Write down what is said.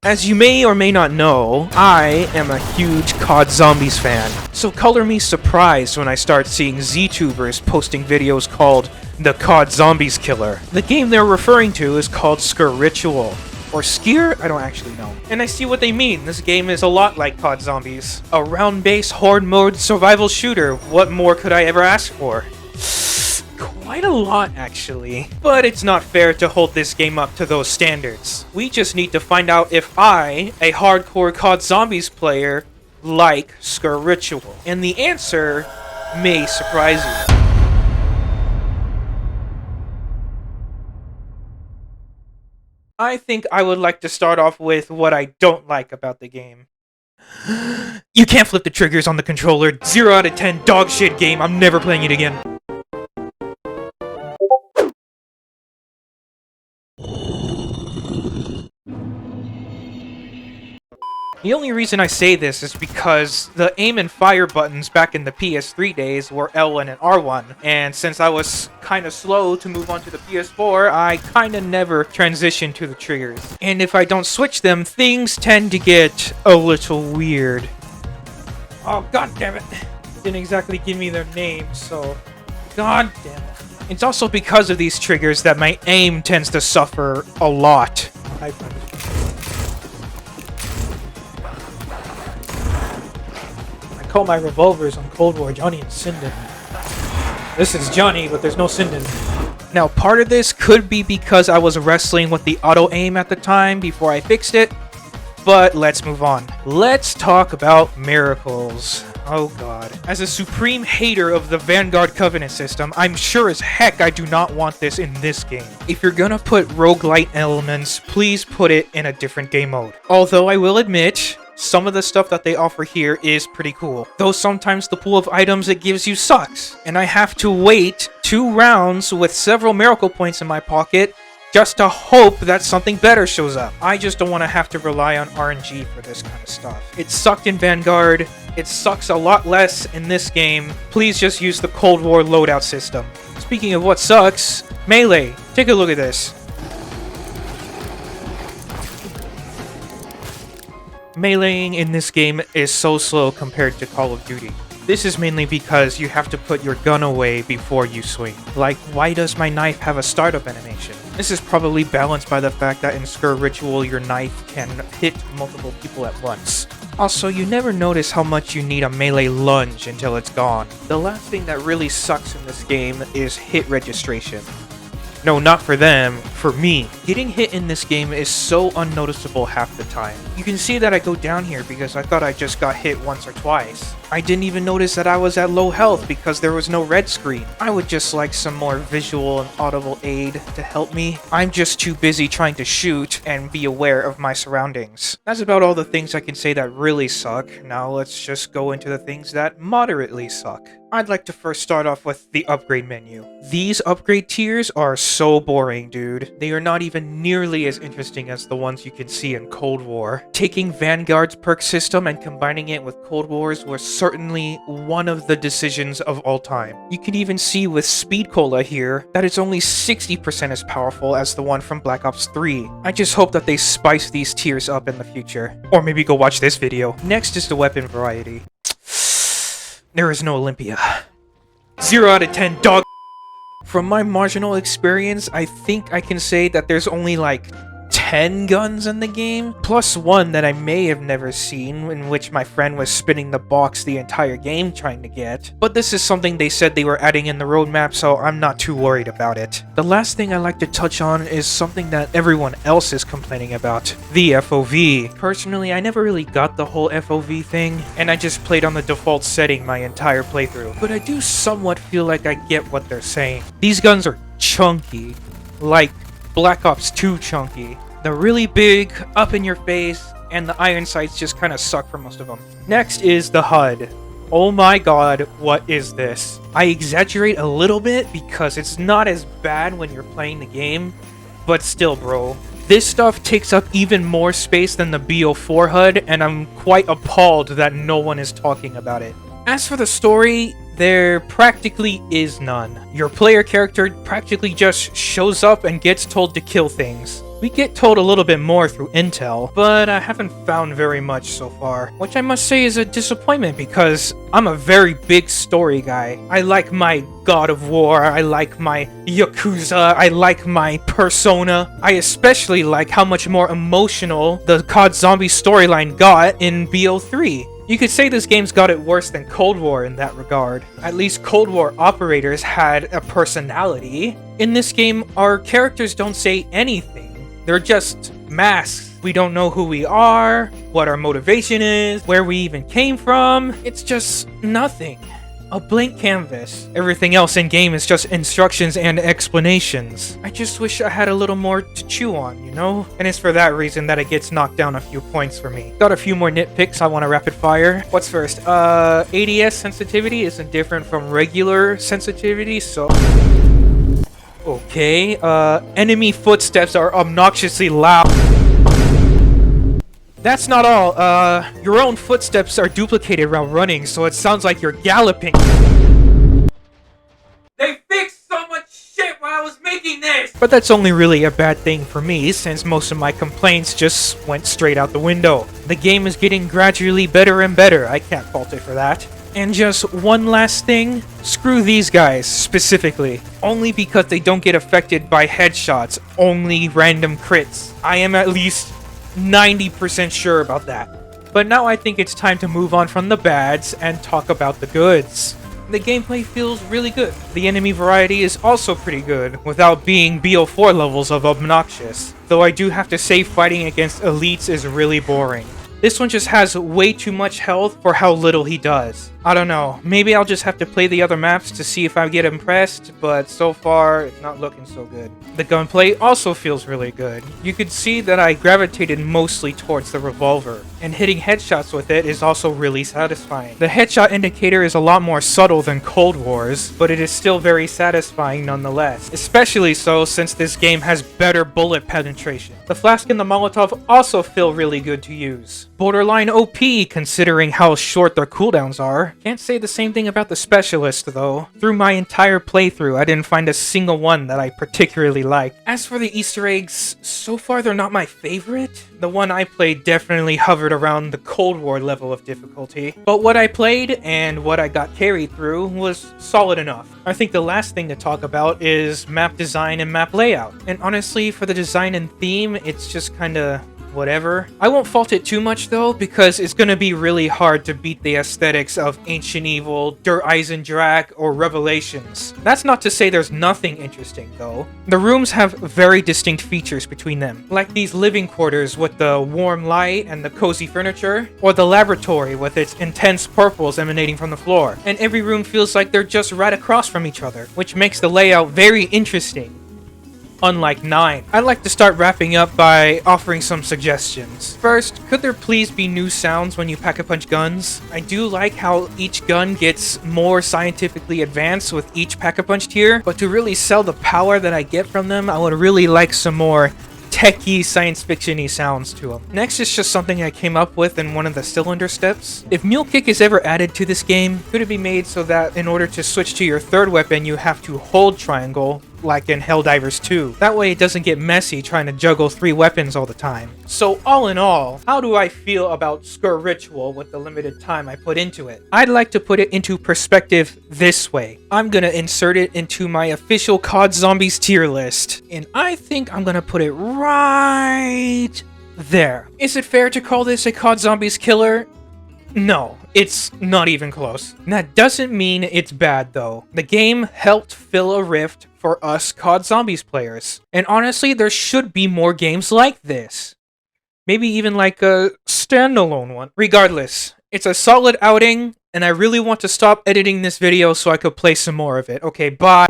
As you may or may not know, I am a huge COD Zombies fan, so color me surprised when I start seeing ZTubers posting videos called the COD Zombies Killer. The game they're referring to is called Sker Ritual. Or Sker? I don't actually know. And I see what they mean. This game is a lot like COD Zombies. A round-based horde mode survival shooter. What more could I ever ask for? Quite a lot, actually. But it's not fair to hold this game up to those standards. We just need to find out if I, a hardcore COD Zombies player, like Sker Ritual. And the answer may surprise you. I think I would like to start off with what I don't like about the game. You can't flip the triggers on the controller. 0 out of 10 dog shit game. I'm never playing it again. The only reason I say this is because the aim and fire buttons back in the PS3 days were L1 and R1, and since I was kinda slow to move on to the PS4, I kinda never transitioned to the triggers. And if I don't switch them, things tend to get a little weird. Oh, god damn it. Didn't exactly give me their names, so... God damn it. It's also because of these triggers that my aim tends to suffer a lot. I call my revolvers on Cold War Johnny and Sinden. This is Johnny, but there's no Sinden. Now, part of this could be because I was wrestling with the auto-aim at the time before I fixed it, but let's move on. Let's talk about miracles. Oh god. As a supreme hater of the Vanguard Covenant system, I'm sure as heck I do not want this in this game. If you're gonna put roguelite elements, please put it in a different game mode. Although I will admit, some of the stuff that they offer here is pretty cool. Though sometimes the pool of items it gives you sucks, and I have to wait 2 rounds with several miracle points in my pocket just to hope that something better shows up. I just don't want to have to rely on RNG for this kind of stuff. It sucked in Vanguard, it sucks a lot less in this game. Please just use the Cold War loadout system. Speaking of what sucks, Melee. Take a look at this. Meleeing in this game is so slow compared to Call of Duty. This is mainly because you have to put your gun away before you swing. Like, why does my knife have a startup animation? This is probably balanced by the fact that in Sker Ritual your knife can hit multiple people at once. Also, you never notice how much you need a melee lunge until it's gone. The last thing that really sucks in this game is hit registration. No, not for them, for me. Getting hit in this game is so unnoticeable half the time. You can see that I go down here because I thought I just got hit once or twice. I didn't even notice that I was at low health because there was no red screen. I would just like some more visual and audible aid to help me. I'm just too busy trying to shoot and be aware of my surroundings. That's about all the things I can say that really suck. Now let's just go into the things that moderately suck. I'd like to first start off with the upgrade menu. These upgrade tiers are so boring, dude. They are not even nearly as interesting as the ones you can see in Cold War. Taking Vanguard's perk system and combining it with Cold War's was certainly one of the decisions of all time. You can even see with Speed Cola here that it's only 60% as powerful as the one from Black Ops 3. I just hope that they spice these tiers up in the future. Or maybe go watch this video. Next is the weapon variety. There is no Olympia. 0 out of 10 dog. From my marginal experience, I think I can say that there's only like 10 guns in the game, plus one that I may have never seen, in which my friend was spinning the box the entire game trying to get. But this is something they said they were adding in the roadmap, so I'm not too worried about it. The last thing I like to touch on is something that everyone else is complaining about, the FOV. Personally, I never really got the whole FOV thing, and I just played on the default setting my entire playthrough. But I do somewhat feel like I get what they're saying. These guns are chunky, like Black Ops 2 chunky. They're really big, up in your face, and the iron sights just kind of suck for most of them. Next is the HUD. Oh my god, what is this? I exaggerate a little bit because it's not as bad when you're playing the game, but still, bro. This stuff takes up even more space than the BO4 HUD, and I'm quite appalled that no one is talking about it. As for the story, there practically is none. Your player character practically just shows up and gets told to kill things. We get told a little bit more through intel, but I haven't found very much so far, which I must say is a disappointment because I'm a very big story guy. I like my God of War, I like my Yakuza, I like my Persona. I especially like how much more emotional the COD Zombie storyline got in BO3. You could say this game's got it worse than Cold War in that regard. At least Cold War operators had a personality. In this game, our characters don't say anything. They're just masks. We don't know who we are, what our motivation is, where we even came from. It's just nothing. A blank canvas. Everything else in game is just instructions and explanations. I just wish I had a little more to chew on, you know? And it's for that reason that it gets knocked down a few points for me. Got a few more nitpicks I want to rapid fire. What's first? ADS sensitivity isn't different from regular sensitivity, so... Okay, enemy footsteps are obnoxiously loud. That's not all, your own footsteps are duplicated while running, so it sounds like you're galloping. They fixed so much shit while I was making this! But that's only really a bad thing for me, since most of my complaints just went straight out the window. The game is getting gradually better and better, I can't fault it for that. And just one last thing, screw these guys, specifically. Only because they don't get affected by headshots, only random crits. I am at least 90% sure about that. But now I think it's time to move on from the bads and talk about the goods. The gameplay feels really good. The enemy variety is also pretty good, without being BO4 levels of obnoxious. Though I do have to say fighting against elites is really boring. This one just has way too much health for how little he does. I don't know, maybe I'll just have to play the other maps to see if I get impressed, but so far, it's not looking so good. The gunplay also feels really good. You could see that I gravitated mostly towards the revolver, and hitting headshots with it is also really satisfying. The headshot indicator is a lot more subtle than Cold War's, but it is still very satisfying nonetheless, especially so since this game has better bullet penetration. The flask and the Molotov also feel really good to use. Borderline OP considering how short their cooldowns are. Can't say the same thing about the Specialist though. Through my entire playthrough, I didn't find a single one that I particularly liked. As for the Easter eggs, so far they're not my favorite. The one I played definitely hovered around the Cold War level of difficulty. But what I played and what I got carried through was solid enough. I think the last thing to talk about is map design and map layout. And honestly, for the design and theme, it's just kinda whatever. I won't fault it too much though, because it's gonna be really hard to beat the aesthetics of Ancient Evil, Der Eisendrache, or Revelations. That's not to say there's nothing interesting though. The rooms have very distinct features between them, like these living quarters with the warm light and the cozy furniture, or the laboratory with its intense purples emanating from the floor. And every room feels like they're just right across from each other, which makes the layout very interesting. Unlike 9. I'd like to start wrapping up by offering some suggestions. First, could there please be new sounds when you pack-a-punch guns? I do like how each gun gets more scientifically advanced with each pack-a-punch tier, but to really sell the power that I get from them, I would really like some more techie, science fiction-y sounds to them. Next is just something I came up with in one of the cylinder steps. If Mule Kick is ever added to this game, could it be made so that in order to switch to your third weapon, you have to hold triangle, like in Helldivers 2. That way it doesn't get messy trying to juggle 3 weapons all the time. So all in all, how do I feel about Sker Ritual with the limited time I put into it? I'd like to put it into perspective this way. I'm gonna insert it into my official COD Zombies tier list, and I think I'm gonna put it right there. Is it fair to call this a COD Zombies killer? No, it's not even close. That doesn't mean it's bad though. The game helped fill a rift for us COD Zombies players. And honestly, there should be more games like this. Maybe even like a standalone one. Regardless, it's a solid outing, and I really want to stop editing this video so I could play some more of it. Okay, bye.